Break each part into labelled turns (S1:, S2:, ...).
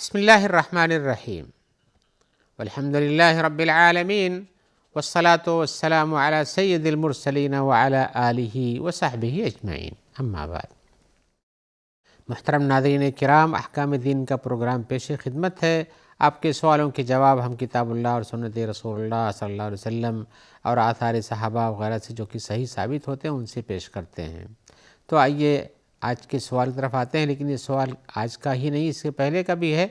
S1: بسم اللہ الرحمن الرحیم والحمد للہ رب العالمین والصلاة والسلام علی سید المرسلین وعلی آلہ وصحبہ اجمعین، اما بعد۔ محترم ناظرین کرام، احکام دین کا پروگرام پیش خدمت ہے۔ آپ کے سوالوں کے جواب ہم کتاب اللہ اور سنت رسول اللہ صلی اللہ علیہ وسلم اور آثار صحابہ وغیرہ سے جو کہ صحیح ثابت ہوتے ہیں ان سے پیش کرتے ہیں۔ تو آئیے آج کے سوال کی طرف آتے ہیں، لیکن یہ سوال آج کا ہی نہیں، اس سے پہلے کا بھی ہے۔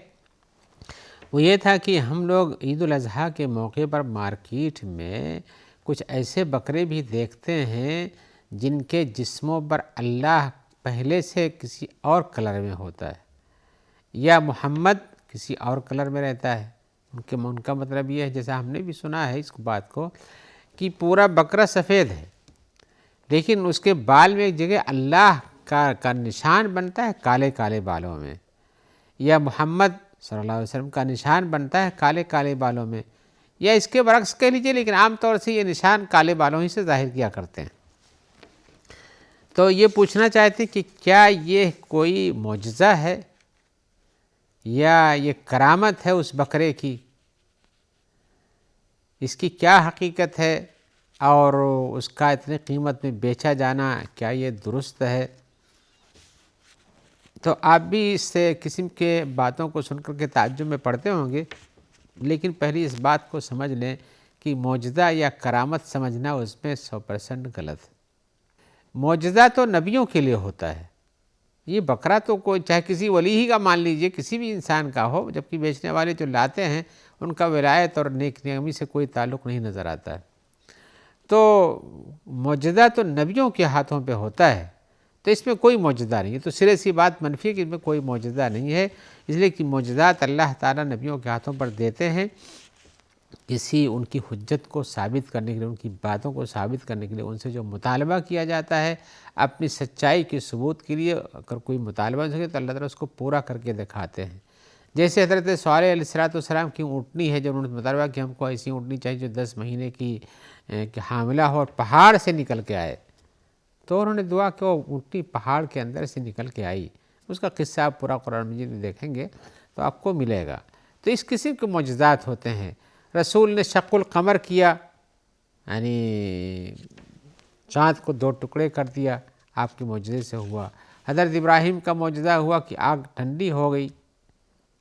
S1: وہ یہ تھا کہ ہم لوگ عید الاضحیٰ کے موقع پر مارکیٹ میں کچھ ایسے بکرے بھی دیکھتے ہیں جن کے جسموں پر اللہ پہلے سے کسی اور کلر میں ہوتا ہے، یا محمد کسی اور کلر میں رہتا ہے۔ ان کا مطلب یہ ہے، جیسا ہم نے بھی سنا ہے اس بات کو، کہ پورا بکرا سفید ہے لیکن اس کے بال میں ایک جگہ اللہ کا نشان بنتا ہے کالے کالے بالوں میں، یا محمد صلی اللہ علیہ وسلم کا نشان بنتا ہے کالے کالے بالوں میں، یا اس کے برعکس کہہ لیجئے، لیکن عام طور سے یہ نشان کالے بالوں ہی سے ظاہر کیا کرتے ہیں۔ تو یہ پوچھنا چاہتے ہیں کہ کیا یہ کوئی معجزہ ہے یا یہ کرامت ہے اس بکرے کی، اس کی کیا حقیقت ہے، اور اس کا اتنے قیمت میں بیچا جانا کیا یہ درست ہے؟ تو آپ بھی اس سے قسم کے باتوں کو سن کر کے تعجب میں پڑتے ہوں گے، لیکن پہلی اس بات کو سمجھ لیں کہ معجزہ یا کرامت سمجھنا اس میں 100% غلط ہے۔ معجزہ تو نبیوں کے لیے ہوتا ہے، یہ بکرا تو کوئی چاہے کسی ولی ہی کا مان لیجئے، کسی بھی انسان کا ہو، جبکہ بیچنے والے جو لاتے ہیں ان کا ولایت اور نیک نیامی سے کوئی تعلق نہیں نظر آتا ہے۔ تو معجزہ تو نبیوں کے ہاتھوں پہ ہوتا ہے، تو اس میں کوئی معجزہ نہیں ہے۔ تو سرے سی بات منفی ہے کہ اس میں کوئی معجزہ نہیں ہے، اس لیے کہ معجزات اللہ تعالیٰ نبیوں کے ہاتھوں پر دیتے ہیں کسی ان کی حجت کو ثابت کرنے کے لیے، ان کی باتوں کو ثابت کرنے کے لیے، ان سے جو مطالبہ کیا جاتا ہے اپنی سچائی کے ثبوت کے لیے، اگر کوئی مطالبہ ہو سکے تو اللہ تعالیٰ اس کو پورا کر کے دکھاتے ہیں۔ جیسے حضرت صالح علیہ السلام کی اونٹنی ہے، جو انہوں نے مطالبہ کہ ہم کو ایسی اونٹنی چاہیے جو 10 مہینے کی حاملہ ہو اور پہاڑ سے نکل کے آئے، تو انہوں نے دعا کہ وہ اونٹنی پہاڑ کے اندر سے نکل کے آئی۔ اس کا قصہ آپ پورا قرآن مجید میں دیکھیں گے تو آپ کو ملے گا۔ تو اس قسم کے معجزات ہوتے ہیں۔ رسول نے شق القمر کیا، یعنی چاند کو 2 ٹکڑے کر دیا، آپ کے معجزے سے ہوا۔ حضرت ابراہیم کا معجزہ ہوا کہ آگ ٹھنڈی ہو گئی،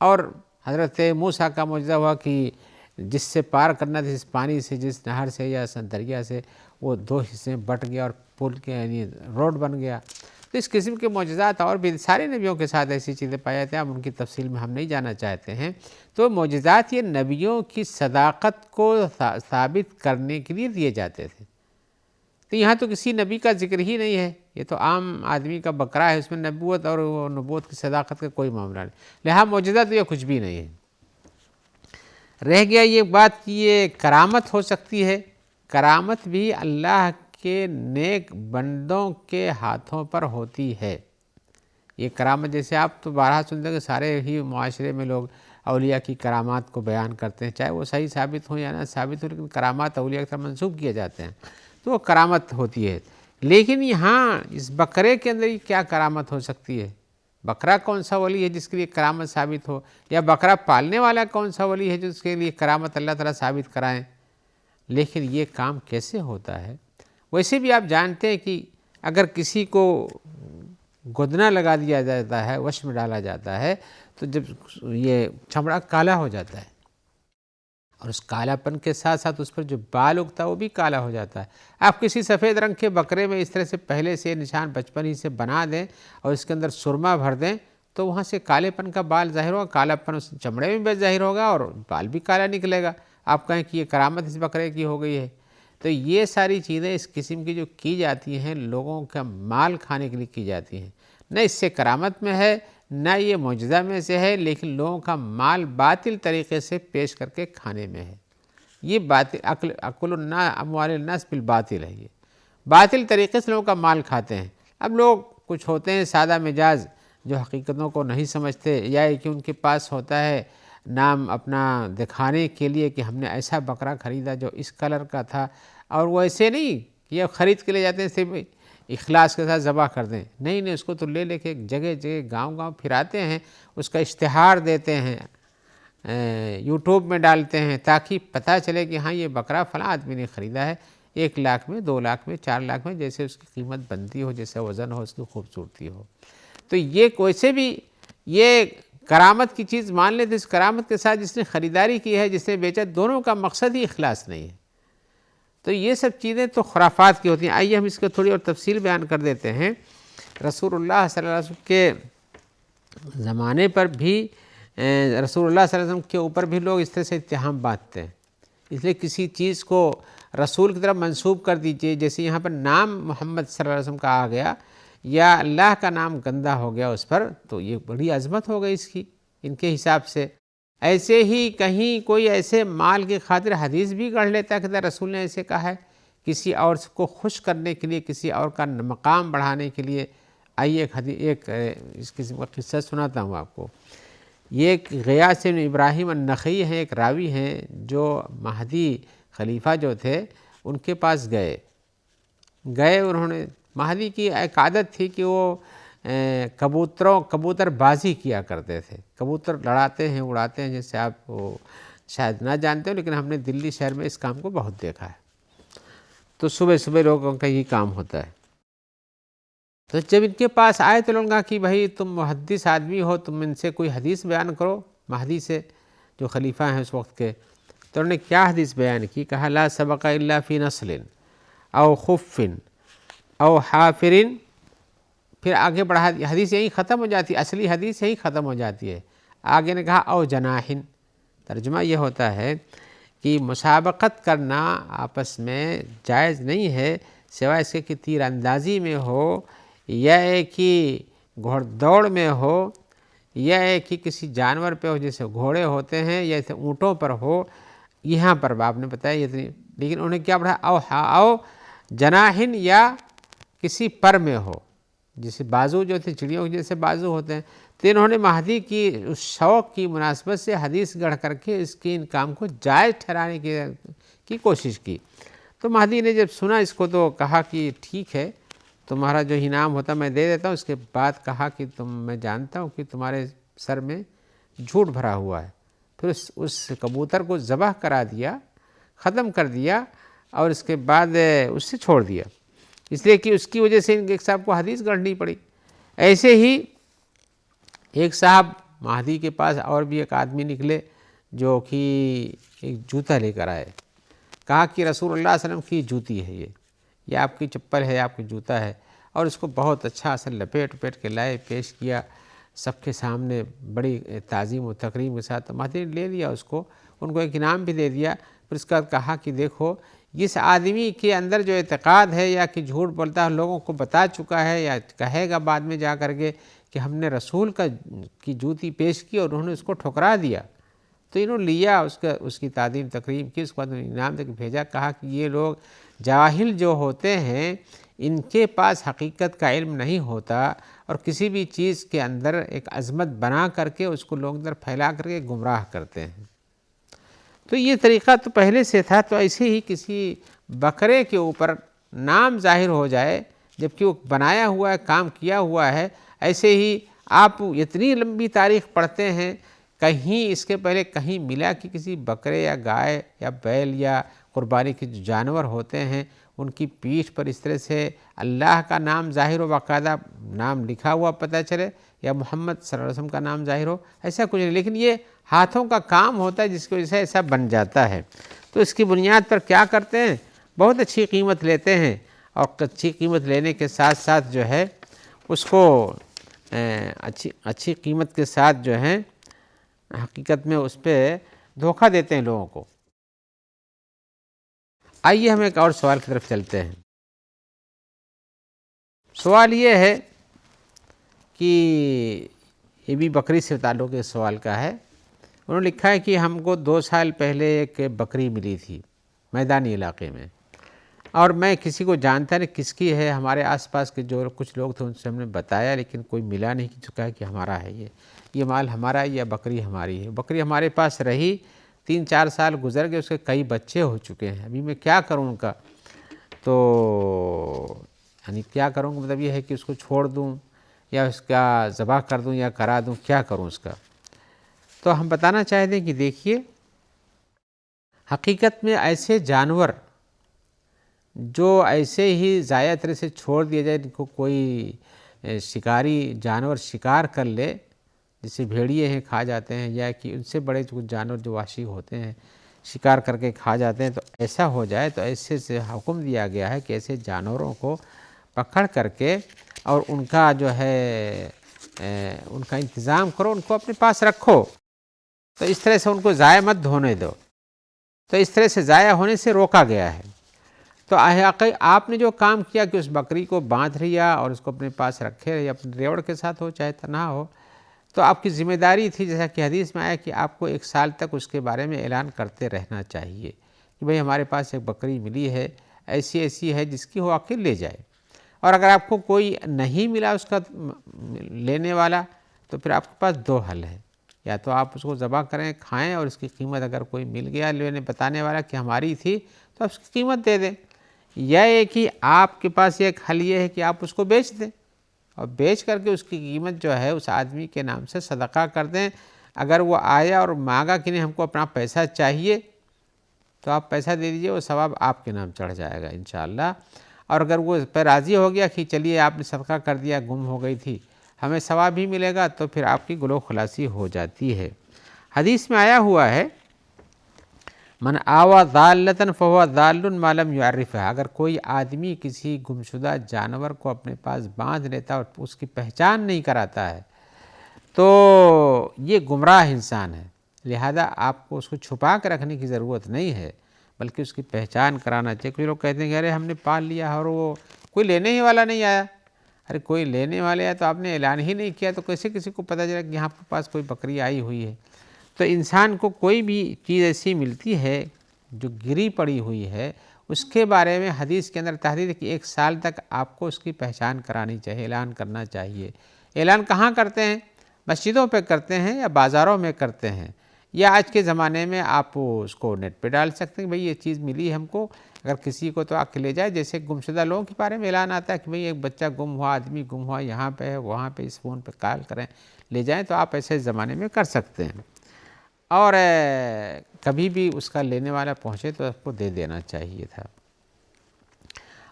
S1: اور حضرت موسیٰ کا معجزہ ہوا کہ جس سے پار کرنا تھا، جس پانی سے، جس نہر سے یا دریا سے، وہ 2 حصے میں بٹ گیا اور پل کے یعنی روڈ بن گیا۔ تو اس قسم کے معجزات اور بھی سارے نبیوں کے ساتھ ایسی چیزیں پائی جاتی ہیں، اب ان کی تفصیل میں ہم نہیں جانا چاہتے ہیں۔ تو معجزات یہ نبیوں کی صداقت کو ثابت کرنے کے لیے دیے جاتے تھے۔ تو یہاں تو کسی نبی کا ذکر ہی نہیں ہے، یہ تو عام آدمی کا بکرا ہے، اس میں نبوت اور نبوت کی صداقت کا کوئی معاملہ نہیں، لہٰذا معجزہ تو یہ کچھ بھی نہیں ہے۔ رہ گیا یہ بات کہ یہ کرامت ہو سکتی ہے۔ کرامت بھی اللہ کے نیک بندوں کے ہاتھوں پر ہوتی ہے۔ یہ کرامت جیسے آپ تو بارہا سنتے ہیں کہ سارے ہی معاشرے میں لوگ اولیاء کی کرامات کو بیان کرتے ہیں، چاہے وہ صحیح ثابت ہو یا نہ ثابت ہو، لیکن کرامات اولیاء کی طرف منسوب کیے جاتے ہیں، تو وہ کرامت ہوتی ہے۔ لیکن یہاں اس بکرے کے اندر کیا کرامت ہو سکتی ہے؟ بکرا کون سا ولی ہے جس کے لیے کرامت ثابت ہو، یا بکرا پالنے والا کون سا ولی ہے جس کے لیے کرامت اللہ تعالیٰ ثابت کرائیں؟ لیکن یہ کام کیسے ہوتا ہے؟ ویسے بھی آپ جانتے ہیں کہ اگر کسی کو گدنا لگا دیا جاتا ہے، وش میں ڈالا جاتا ہے، تو جب یہ چمڑا کالا ہو جاتا ہے، اور اس کالا پن کے ساتھ ساتھ اس پر جو بال اگتا ہے وہ بھی کالا ہو جاتا ہے۔ آپ کسی سفید رنگ کے بکرے میں اس طرح سے پہلے سے نشان بچپن ہی سے بنا دیں اور اس کے اندر سرما بھر دیں، تو وہاں سے کالے پن کا بال ظاہر ہوگا، کالا پن اس چمڑے میں بھی ظاہر ہوگا اور بال بھی کالا نکلے گا۔ آپ کہیں کہ یہ کرامت اس بکرے کی ہو گئی ہے۔ تو یہ ساری چیزیں اس قسم کی جو کی جاتی ہیں لوگوں کا مال کھانے کے لیے کی جاتی ہیں، نہ اس سے کرامت میں ہے نہ یہ معجزہ میں سے ہے، لیکن لوگوں کا مال باطل طریقے سے پیش کر کے کھانے میں ہے۔ یہ باطل اکل اموال الناس بالباطل ہے، یہ باطل طریقے سے لوگوں کا مال کھاتے ہیں۔ اب لوگ کچھ ہوتے ہیں سادہ مزاج جو حقیقتوں کو نہیں سمجھتے، یا کہ ان کے پاس ہوتا ہے نام اپنا دکھانے کے لیے کہ ہم نے ایسا بکرا خریدا جو اس کلر کا تھا، اور وہ ایسے نہیں، یہ خرید کے لے جاتے ہیں صرف اخلاص کے ساتھ ذبح کر دیں، نہیں، اس کو تو لے لے کے جگہ جگہ گاؤں گاؤں پھراتے ہیں، اس کا اشتہار دیتے ہیں، یوٹیوب میں ڈالتے ہیں تاکہ پتہ چلے کہ ہاں یہ بکرا فلاں آدمی نے خریدا ہے، 1 لاکھ میں، 2 لاکھ میں، 4 لاکھ میں، جیسے اس کی قیمت بنتی ہو، جیسے وزن ہو، اس کی خوبصورتی ہو۔ تو یہ کوئی بھی یہ کرامت کی چیز مان لیتے، اس کرامت کے ساتھ جس نے خریداری کی ہے، جس نے بیچا، دونوں کا مقصد ہی اخلاص نہیں ہے۔ تو یہ سب چیزیں تو خرافات کی ہوتی ہیں۔ آئیے ہم اس کو تھوڑی اور تفصیل بیان کر دیتے ہیں۔ رسول اللہ صلی اللہ علیہ وسلم کے زمانے پر بھی رسول اللہ صلی اللہ علیہ وسلم کے اوپر بھی لوگ اس طرح سے اتہام باندھتے ہیں، اس لیے کسی چیز کو رسول کی طرف منسوب کر دیجئے، جیسے یہاں پر نام محمد صلی اللہ علیہ وسلم کا آ گیا یا اللہ کا نام گندہ ہو گیا اس پر، تو یہ بڑی عظمت ہو گئی اس کی، ان کے حساب سے۔ ایسے ہی کہیں کوئی ایسے مال کی خاطر حدیث بھی گڑھ لیتا ہے کہ رسول نے ایسے کہا ہے، کسی اور کو خوش کرنے کے لیے، کسی اور کا مقام بڑھانے کے لیے۔ آئیے ایک اس قسم کا قصہ سناتا ہوں آپ کو۔ یہ ایک غیاث بن ابراہیم النخعی ہیں، ایک راوی ہیں، جو مہدی خلیفہ جو تھے ان کے پاس گئے، انہوں نے، مہدی کی ایک عادت تھی کہ وہ کبوتر بازی کیا کرتے تھے، کبوتر لڑاتے ہیں، اڑاتے ہیں، جیسے آپ شاید نہ جانتے ہو، لیکن ہم نے دلی شہر میں اس کام کو بہت دیکھا ہے۔ تو صبح صبح لوگوں کا یہ کام ہوتا ہے۔ تو جب ان کے پاس آئے تو لوگوں نے کہا کہ بھائی تم محدث آدمی ہو، تم ان سے کوئی حدیث بیان کرو، مہدی سے، جو خلیفہ ہیں اس وقت کے۔ تو انہوں نے کیا حدیث بیان کی؟ کہا لا سبق الا فی نسل او خف او حافر، پھر آگے بڑھا دی، حدیث یہیں ختم ہو جاتی ہے، اصلی حدیث یہیں ختم ہو جاتی ہے۔ آگے نے کہا او جناحن، ترجمہ یہ ہوتا ہے کہ مسابقت کرنا آپس میں جائز نہیں ہے، سوائے اس کے کہ تیر اندازی میں ہو، یا کہ گھوڑ دوڑ میں ہو، یا کہ کسی جانور پہ ہو، جیسے گھوڑے ہوتے ہیں یا ایسے اونٹوں پر ہو۔ یہاں پر آپ نے بتایا یہ، لیکن انہوں نے کیا پڑھا؟ او جناحن، یا کسی پر میں ہو، جیسے بازو جو تھے چڑیوں کے جیسے بازو ہوتے ہیں۔ تو انہوں نے مہدی کی اس شوق کی مناسبت سے حدیث گڑھ کر کے اس کے ان کام کو جائز ٹھہرانے کی کوشش کی۔ تو مہدی نے جب سنا اس کو تو کہا کہ ٹھیک ہے، تمہارا جو انعام ہوتا میں دے دیتا ہوں۔ اس کے بعد کہا کہ میں جانتا ہوں کہ تمہارے سر میں جھوٹ بھرا ہوا ہے۔ پھر اس کبوتر کو ذبح کرا دیا، ختم کر دیا، اور اس کے بعد اس سے چھوڑ دیا، اس لیے کہ اس کی وجہ سے ان کے ایک صاحب کو حدیث گڑھنی پڑی۔ ایسے ہی ایک صاحب مہدی کے پاس اور بھی ایک آدمی نکلے جو کہ ایک جوتا لے کر آئے، کہا کہ رسول اللہ صلی اللہ علیہ وسلم کی جوتی ہے، یہ آپ کی چپل ہے، آپ کی جوتا ہے، اور اس کو بہت اچھا اصل لپیٹ کے لائے، پیش کیا سب کے سامنے بڑی تعظیم و تکریم کے ساتھ۔ مہدی نے لے لیا اس کو، ان کو ایک انعام بھی دے دیا۔ پھر اس کا کہا کہ دیکھو، اس آدمی کے اندر جو اعتقاد ہے یا کہ جھوٹ بولتا ہے، لوگوں کو بتا چکا ہے یا کہے گا بعد میں جا کر کے کہ ہم نے رسول کی جوتی پیش کی اور انہوں نے اس کو ٹھکرا دیا۔ تو انہوں نے لیا، اس کی تعظیم تکریم کی، اس کو انعام دے کے بھیجا۔ کہا کہ یہ لوگ جاہل جو ہوتے ہیں، ان کے پاس حقیقت کا علم نہیں ہوتا، اور کسی بھی چیز کے اندر ایک عظمت بنا کر کے اس کو لوگ اندر پھیلا کر کے گمراہ کرتے ہیں۔ تو یہ طریقہ تو پہلے سے تھا۔ تو ایسے ہی کسی بکرے کے اوپر نام ظاہر ہو جائے جبکہ وہ بنایا ہوا ہے، کام کیا ہوا ہے، ایسے ہی آپ اتنی لمبی تاریخ پڑھتے ہیں، کہیں اس کے پہلے کہیں ملا کہ کسی بکرے یا گائے یا بیل یا قربانی کے جو جانور ہوتے ہیں ان کی پیٹھ پر اس طرح سے اللہ کا نام ظاہر ہو، باقاعدہ نام لکھا ہوا پتہ چلے، یا محمد صلی اللہ علیہ وسلم کا نام ظاہر ہو، ایسا کچھ نہیں۔ لیکن یہ ہاتھوں کا کام ہوتا ہے جس کی وجہ سے ایسا بن جاتا ہے۔ تو اس کی بنیاد پر کیا کرتے ہیں؟ بہت اچھی قیمت لیتے ہیں، اور اچھی قیمت لینے کے ساتھ ساتھ جو ہے اس کو اچھی قیمت کے ساتھ جو ہے حقیقت میں اس پہ دھوکہ دیتے ہیں لوگوں کو۔ آئیے ہم ایک اور سوال کی طرف چلتے ہیں۔ سوال یہ ہے کہ یہ بھی بکری سے تعلق اس سوال کا ہے۔ انہوں نے لکھا ہے کہ ہم کو 2 سال پہلے ایک بکری ملی تھی میدانی علاقے میں، اور میں کسی کو جانتا نہیں کس کی ہے، ہمارے آس پاس کے جو کچھ لوگ تھے ان سے ہم نے بتایا، لیکن کوئی ملا نہیں کہ چکا ہے کہ ہمارا ہے، یہ مال ہمارا ہے یا بکری ہماری ہے۔ بکری ہمارے پاس رہی، 3-4 سال گزر گئے، اس کے کئی بچے ہو چکے ہیں، ابھی میں کیا کروں ان کا؟ تو یعنی کیا کروں گا مطلب یہ ہے کہ اس کو چھوڑ دوں یا اس کا ذبح کر دوں یا کرا دوں، کیا کروں اس کا؟ تو ہم بتانا چاہتے ہیں کہ دیکھیے حقیقت میں ایسے جانور جو ایسے ہی ضائع طرح سے چھوڑ دیا جائے، ان کو کوئی شکاری جانور شکار کر لے، جیسے بھیڑیے ہیں کھا جاتے ہیں، یا کہ ان سے بڑے کچھ جانور جو وحشی ہوتے ہیں شکار کر کے کھا جاتے ہیں، تو ایسا ہو جائے تو ایسے سے حکم دیا گیا ہے کہ ایسے جانوروں کو پکڑ کر کے اور ان کا جو ہے ان کا انتظام کرو، ان کو اپنے پاس رکھو، تو اس طرح سے ان کو ضائع مت ہونے دو، تو اس طرح سے ضائع ہونے سے روکا گیا ہے۔ تو آپ نے جو کام کیا کہ اس بکری کو باندھ لیا اور اس کو اپنے پاس رکھے رہے، اپنے ریوڑ کے ساتھ ہو چاہے تنہا ہو، تو آپ کی ذمہ داری تھی، جیسا کہ حدیث میں آیا کہ آپ کو 1 سال تک اس کے بارے میں اعلان کرتے رہنا چاہیے کہ بھئی ہمارے پاس ایک بکری ملی ہے، ایسی ایسی ہے، جس کی ہو آ کے لے جائے۔ اور اگر آپ کو کوئی نہیں ملا اس کا لینے والا، تو پھر آپ کے پاس 2 حل ہے، یا تو آپ اس کو ذبح کریں کھائیں، اور اس کی قیمت اگر کوئی مل گیا لینے بتانے والا کہ ہماری تھی تو آپ اس کی قیمت دے دیں، یا ایک ہی آپ کے پاس ایک حل یہ ہے کہ آپ اس کو بیچ دیں، اور بیچ کر کے اس کی قیمت جو ہے اس آدمی کے نام سے صدقہ کر دیں۔ اگر وہ آیا اور مانگا کہ نہیں ہم کو اپنا پیسہ چاہیے، تو آپ پیسہ دے دیجئے، وہ ثواب آپ کے نام چڑھ جائے گا انشاءاللہ۔ اور اگر وہ پہ راضی ہو گیا کہ چلیے آپ نے صدقہ کر دیا، گم ہو گئی تھی، ہمیں ثواب بھی ملے گا، تو پھر آپ کی گلو خلاصی ہو جاتی ہے۔ حدیث میں آیا ہوا ہے من آوا ضالۃ فہو ضال ما لم یعرفھا، اگر کوئی آدمی کسی گمشدہ جانور کو اپنے پاس باندھ لیتا اور اس کی پہچان نہیں کراتا ہے، تو یہ گمراہ انسان ہے، لہذا آپ کو اس کو چھپا کے رکھنے کی ضرورت نہیں ہے، بلکہ اس کی پہچان کرانا چاہیے۔ کوئی لوگ کہتے ہیں کہ ارے ہم نے پال لیا اور وہ کوئی لینے ہی والا نہیں آیا۔ ارے کوئی لینے والے آیا تو آپ نے اعلان ہی نہیں کیا، تو کیسے کسی کو پتہ چلا کہ یہاں کے پاس کوئی بکری آئی ہوئی ہے؟ تو انسان کو کوئی بھی چیز ایسی ملتی ہے جو گری پڑی ہوئی ہے، اس کے بارے میں حدیث کے اندر تحریر ہے کہ 1 سال تک آپ کو اس کی پہچان کرانی چاہیے، اعلان کرنا چاہیے۔ اعلان کہاں کرتے ہیں؟ مسجدوں پہ کرتے ہیں یا بازاروں میں کرتے ہیں، یا آج کے زمانے میں آپ اس کو نیٹ پہ ڈال سکتے ہیں کہ بھئی یہ چیز ملی ہم کو، اگر کسی کو تو آ کے لے جائے۔ جیسے گمشدہ لوگوں کے بارے میں اعلان آتا ہے کہ بھئی ایک بچہ گم ہوا، آدمی گم ہوا، یہاں پہ ہے، وہاں پہ، اس فون پہ کال کریں لے جائیں، تو آپ ایسے زمانے میں کر سکتے ہیں۔ اور کبھی بھی اس کا لینے والا پہنچے تو اس کو دے دینا چاہیے تھا۔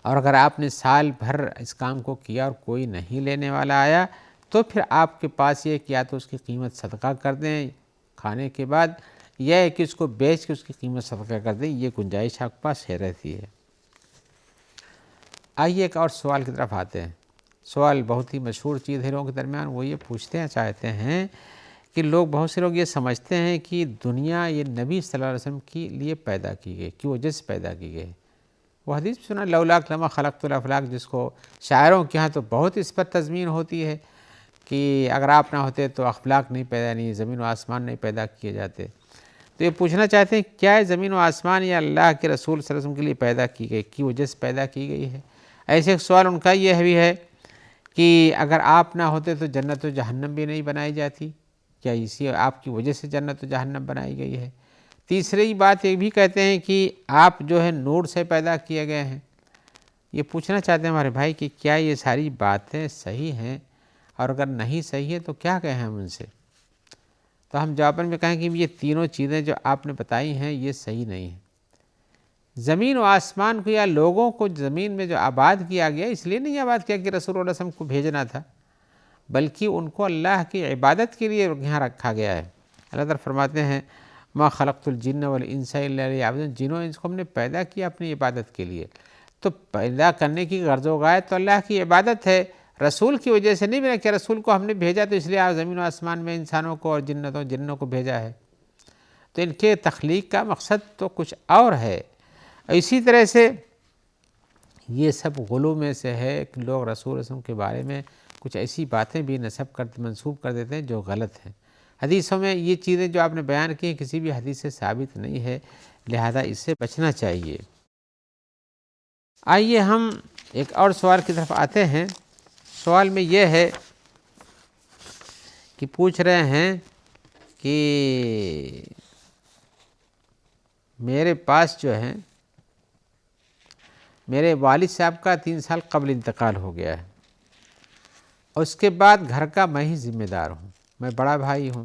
S1: اور اگر آپ نے سال بھر اس کام کو کیا اور کوئی نہیں لینے والا آیا، تو پھر آپ کے پاس یہ کیا تو اس کی قیمت صدقہ کر دیں کھانے کے بعد، یا ہے کہ اس کو بیچ کے اس کی قیمت صدقہ کر دیں، یہ گنجائش آپ کے پاس ہے رہتی ہے۔ آئیے ایک اور سوال کی طرف آتے ہیں۔ سوال بہت ہی مشہور چیز ہے لوگوں کے درمیان، وہ یہ پوچھتے چاہتے ہیں کہ بہت سے لوگ یہ سمجھتے ہیں کہ دنیا یہ نبی صلی اللہ علیہ وسلم کے لیے پیدا کی گئی، کی وجہ سے پیدا کی گئی۔ وہ حدیث سنا لولاک لما خلقت الافلاک، جس کو شاعروں کے ہاں تو بہت اس پر تضمین ہوتی ہے کہ اگر آپ نہ ہوتے تو افلاک نہیں پیدا، نہیں زمین و آسمان نہیں پیدا کیے جاتے۔ تو یہ پوچھنا چاہتے ہیں کیا زمین و آسمان یا اللہ کے رسول صلی اللہ علیہ وسلم کے لیے پیدا کی گئی، کی وجہ سے پیدا کی گئی ہے؟ ایسے ایک سوال ان کا یہ بھی ہے کہ اگر آپ نہ ہوتے تو جنت و جہنم بھی نہیں بنائی جاتی، کیا اسی آپ کی وجہ سے جنت و جہنم بنائی گئی ہے؟ تیسری بات یہ بھی کہتے ہیں کہ آپ جو ہے نور سے پیدا کیے گئے ہیں۔ یہ پوچھنا چاہتے ہیں ہمارے بھائی کہ کیا یہ ساری باتیں صحیح ہیں، اور اگر نہیں صحیح ہے تو کیا کہیں ہم ان سے؟ تو ہم جواباً میں کہیں کہ یہ تینوں چیزیں جو آپ نے بتائی ہیں یہ صحیح نہیں ہیں۔ زمین و آسمان کو یا لوگوں کو زمین میں جو آباد کیا گیا، اس لیے نہیں آباد کیا کہ رسول اللہ علیہ وسلم کو بھیجنا تھا، بلکہ ان کو اللہ کی عبادت کے لیے یہاں رکھا گیا ہے۔ اللہ تعالیٰ فرماتے ہیں ما خلقت الجن والانس الا لیعبدون، جنوں انس کو ہم نے پیدا کیا اپنی عبادت کے لیے۔ تو پیدا کرنے کی غرض و غایت تو اللہ کی عبادت ہے، رسول کی وجہ سے نہیں بنا کہ رسول کو ہم نے بھیجا تو اس لیے آپ زمین و آسمان میں انسانوں کو اور جنوں کو بھیجا ہے۔ تو ان کے تخلیق کا مقصد تو کچھ اور ہے۔ اسی طرح سے یہ سب غلو میں سے ہے کہ لوگ رسول وسلم کے بارے میں کچھ ایسی باتیں بھی منسوب کر دیتے ہیں جو غلط ہیں۔ حدیثوں میں یہ چیزیں جو آپ نے بیان کی ہیں کسی بھی حدیث سے ثابت نہیں ہے، لہذا اس سے بچنا چاہیے۔ آئیے ہم ایک اور سوال کی طرف آتے ہیں۔ سوال میں یہ ہے کہ پوچھ رہے ہیں کہ میرے پاس جو ہے میرے والد صاحب کا 3 سال قبل انتقال ہو گیا ہے، اور اس کے بعد گھر کا میں ہی ذمہ دار ہوں، میں بڑا بھائی ہوں۔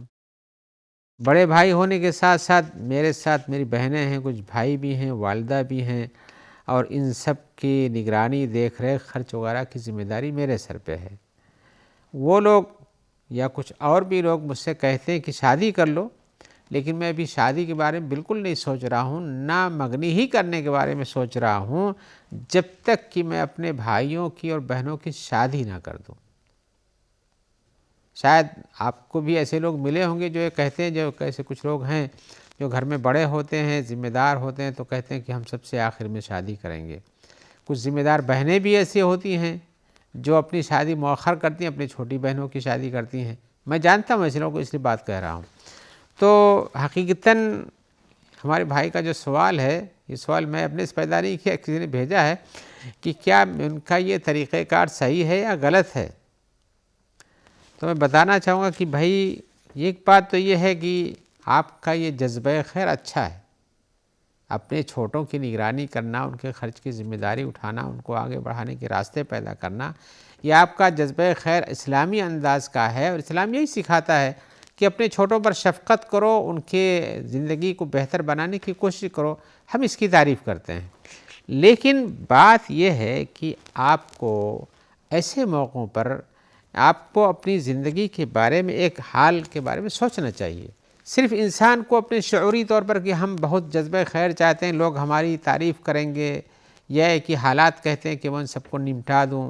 S1: بڑے بھائی ہونے کے ساتھ ساتھ میرے ساتھ میری بہنیں ہیں، کچھ بھائی بھی ہیں، والدہ بھی ہیں، اور ان سب کی نگرانی، دیکھ ریکھ، خرچ وغیرہ کی ذمہ داری میرے سر پہ ہے۔ وہ لوگ یا کچھ اور بھی لوگ مجھ سے کہتے ہیں کہ شادی کر لو، لیکن میں ابھی شادی کے بارے میں بالکل نہیں سوچ رہا ہوں، نہ منگنی ہی کرنے کے بارے میں سوچ رہا ہوں، جب تک کہ میں اپنے بھائیوں کی اور بہنوں کی شادی نہ کر دوں۔ شاید آپ کو بھی ایسے لوگ ملے ہوں گے جو یہ کہتے ہیں، جو ایسے کچھ لوگ ہیں جو گھر میں بڑے ہوتے ہیں، ذمہ دار ہوتے ہیں، تو کہتے ہیں کہ ہم سب سے آخر میں شادی کریں گے۔ کچھ ذمہ دار بہنیں بھی ایسی ہوتی ہیں جو اپنی شادی مؤخر کرتی ہیں، اپنی چھوٹی بہنوں کی شادی کرتی ہیں۔ میں جانتا ہوں ایسے لوگوں کو، اس لیے بات کہہ رہا ہوں۔ تو حقیقتاً ہمارے بھائی کا جو سوال ہے، یہ سوال میں اپنے سے پیدا نہیں کیا، کسی نے بھیجا ہے کہ کیا ان کا یہ طریقہ کار صحیح ہے یا غلط ہے۔ تو میں بتانا چاہوں گا کہ بھائی ایک بات تو یہ ہے کہ آپ کا یہ جذبہ خیر اچھا ہے، اپنے چھوٹوں کی نگرانی کرنا، ان کے خرچ کی ذمہ داری اٹھانا، ان کو آگے بڑھانے کے راستے پیدا کرنا، یہ آپ کا جذبہ خیر اسلامی انداز کا ہے، اور اسلام یہی سکھاتا ہے کہ اپنے چھوٹوں پر شفقت کرو، ان کے زندگی کو بہتر بنانے کی کوشش کرو، ہم اس کی تعریف کرتے ہیں۔ لیکن بات یہ ہے کہ آپ کو ایسے موقعوں پر آپ کو اپنی زندگی کے بارے میں، ایک حال کے بارے میں سوچنا چاہیے۔ صرف انسان کو اپنے شعوری طور پر کہ ہم بہت جذبہ خیر چاہتے ہیں، لوگ ہماری تعریف کریں گے، یا کہ حالات کہتے ہیں کہ میں ان سب کو نمٹا دوں،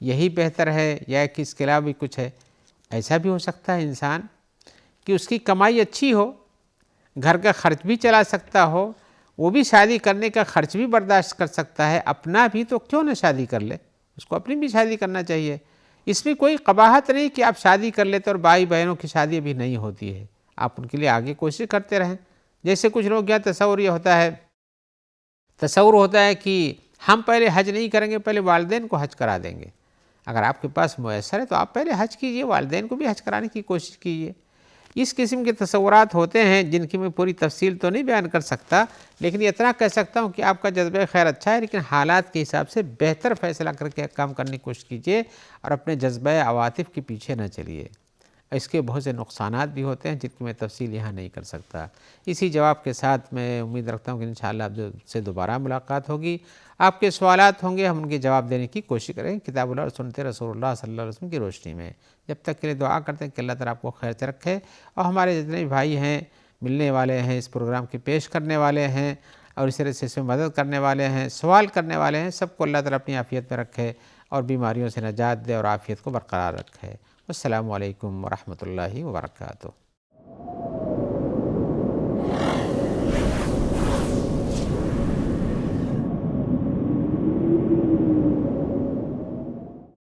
S1: یہی بہتر ہے، یا کہ اس کے علاوہ بھی کچھ ہے۔ ایسا بھی ہو سکتا ہے انسان کہ اس کی کمائی اچھی ہو، گھر کا خرچ بھی چلا سکتا ہو، وہ بھی شادی کرنے کا خرچ بھی برداشت کر سکتا ہے، اپنا بھی، تو کیوں نہ شادی کر لے، اس کو اپنی بھی شادی کرنا چاہیے۔ اس میں کوئی قباحت نہیں کہ آپ شادی کر لیتے اور بھائی بہنوں کی شادی ابھی نہیں ہوتی ہے، آپ ان کے لیے آگے کوشش کرتے رہیں۔ جیسے کچھ لوگ کیا تصور ہوتا ہے کہ ہم پہلے حج نہیں کریں گے، پہلے والدین کو حج کرا دیں گے۔ اگر آپ کے پاس میسر ہے تو آپ پہلے حج کیجئے، والدین کو بھی حج کرانے کی کوشش کیجئے۔ اس قسم کے تصورات ہوتے ہیں جن کی میں پوری تفصیل تو نہیں بیان کر سکتا، لیکن اتنا کہہ سکتا ہوں کہ آپ کا جذبہ خیر اچھا ہے، لیکن حالات کے حساب سے بہتر فیصلہ کر کے کام کرنے کی کوشش کیجیے، اور اپنے جذبہ عواطف کے پیچھے نہ چلیے۔ اس کے بہت سے نقصانات بھی ہوتے ہیں جن کی میں تفصیل یہاں نہیں کر سکتا۔ اسی جواب کے ساتھ میں امید رکھتا ہوں کہ انشاءاللہ آپ سے دوبارہ ملاقات ہوگی۔ آپ کے سوالات ہوں گے، ہم ان کے جواب دینے کی کوشش کریں گے کتاب اللہ اور سنت رسول اللہ صلی اللہ علیہ وسلم کی روشنی میں۔ جب تک کے لیے دعا کرتے ہیں کہ اللہ تعالیٰ آپ کو خیر سے رکھے، اور ہمارے جتنے بھی بھائی ہیں، ملنے والے ہیں، اس پروگرام کے پیش کرنے والے ہیں، اور اس طرح سے اس میں مدد کرنے والے ہیں، سوال کرنے والے ہیں، سب کو اللہ تعالیٰ اپنی عافیت میں رکھے، اور بیماریوں سے نجات دے اور عافیت کو برقرار رکھے۔ السلام علیکم ورحمۃ اللہ وبرکاتہ۔